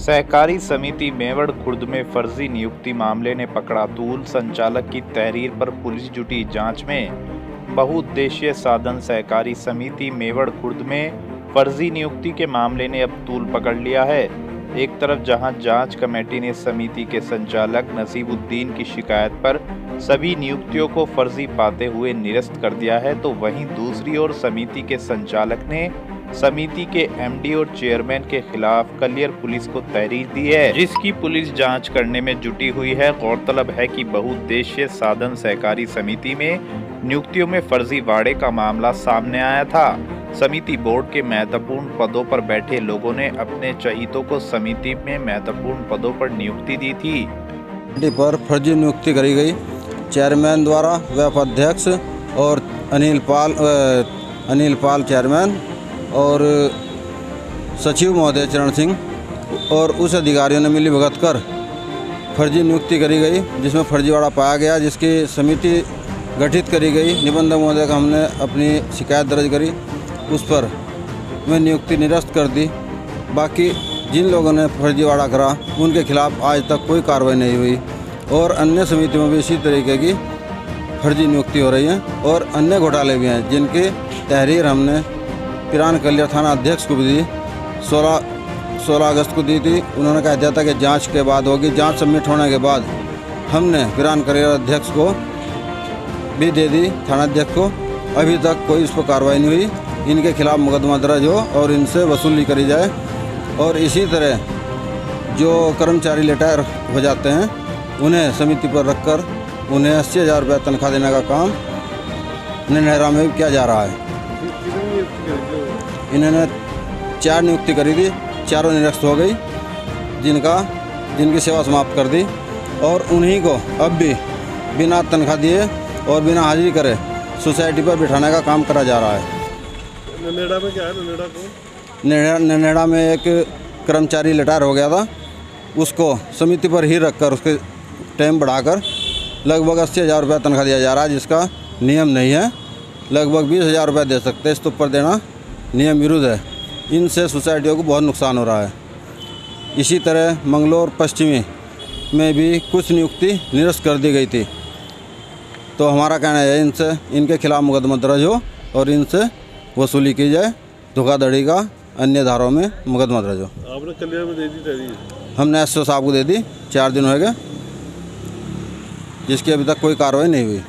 सहकारी समिति मेवड़ खुर्द में फर्जी नियुक्ति मामले ने पकड़ा तूल। संचालक की तहरीर पर पुलिस जुटी जांच में। बहुउद्देशीय साधन सहकारी समिति मेवड़ खुर्द में फर्जी नियुक्ति के मामले ने अब तूल पकड़ लिया है। एक तरफ जहां जांच कमेटी ने समिति के संचालक नसीबुद्दीन की शिकायत पर सभी नियुक्तियों को फर्जी पाते हुए निरस्त कर दिया है, तो वहीं दूसरी ओर समिति के संचालक ने समिति के एमडी और चेयरमैन के खिलाफ कलियर पुलिस को तहरीर दी है, जिसकी पुलिस जांच करने में जुटी हुई है। गौरतलब है कि बहुउद्देशीय साधन सहकारी समिति में नियुक्तियों में फर्जीवाड़े का मामला सामने आया था। समिति बोर्ड के महत्वपूर्ण पदों पर बैठे लोगों ने अपने चहीतों को समिति में महत्वपूर्ण पदों पर नियुक्ति दी थी। पर फर्जी नियुक्ति करी गई। चेयरमैन द्वारा व उपाध्यक्ष और अनिल पाल चेयरमैन और सचिव महोदय चरण सिंह और उस अधिकारियों ने मिली भगत कर फर्जी नियुक्ति करी गई, जिसमें फर्जीवाड़ा पाया गया, जिसकी समिति गठित करी गई। निबंधक महोदय का हमने अपनी शिकायत दर्ज करी, उस पर मैं नियुक्ति निरस्त कर दी। बाकी जिन लोगों ने फर्जीवाड़ा करा उनके खिलाफ आज तक कोई कार्रवाई नहीं हुई और अन्य समितियों में भी इसी तरीके की फर्जी नियुक्ति हो रही है और अन्य घोटाले भी हैं, जिनकी तहरीर हमने पिरान कलियर थाना अध्यक्ष को भी दी। 16 अगस्त को दी थी। उन्होंने कहा दिया था कि जांच के बाद होगी। जांच सबमिट होने के बाद हमने पिरान कलियर अध्यक्ष को भी दे दी, थाना अध्यक्ष को। अभी तक कोई इस पर कार्रवाई नहीं हुई। इनके खिलाफ मुकदमा दर्ज हो और इनसे वसूली करी जाए। और इसी तरह जो कर्मचारी रिटायर हो जाते हैं उन्हें समिति पर रखकर उन्हें 80,000 रुपये तनख्वाह देने का काम निर्णय में किया जा रहा है। इन्होंने 4 नियुक्ति करी थी, चारों निरस्त हो गई, जिनकी सेवा समाप्त कर दी और उन्हीं को अब भी बिना तनख्वाह दिए और बिना हाजिरी करे सोसाइटी पर बिठाने का काम करा जा रहा है। ननेड़ा में क्या है? ननेड़ा को ननेड़ा में एक कर्मचारी रिटायर हो गया था, उसको समिति पर ही रखकर उसके टाइम बढ़ाकर लगभग 80,000 रुपये तनख्वाह दिया जा रहा है, जिसका नियम नहीं है। लगभग 20,000 रुपये दे सकते हैं, इसके ऊपर देना नियम विरुद्ध है। इनसे सोसाइटियों को बहुत नुकसान हो रहा है। इसी तरह मंगलोर पश्चिमी में भी कुछ नियुक्ति निरस्त कर दी गई थी। तो हमारा कहना है इनके खिलाफ मुकदमा दर्ज हो और इनसे वसूली की जाए। धोखाधड़ी का अन्य धाराओं में मुकदमा दर्ज हो। आपने कलियर में दे दी तहरीर? हमने एसओ साहब को दे दी, 4 दिन हो गए, जिसकी अभी तक कोई कार्रवाई नहीं हुई।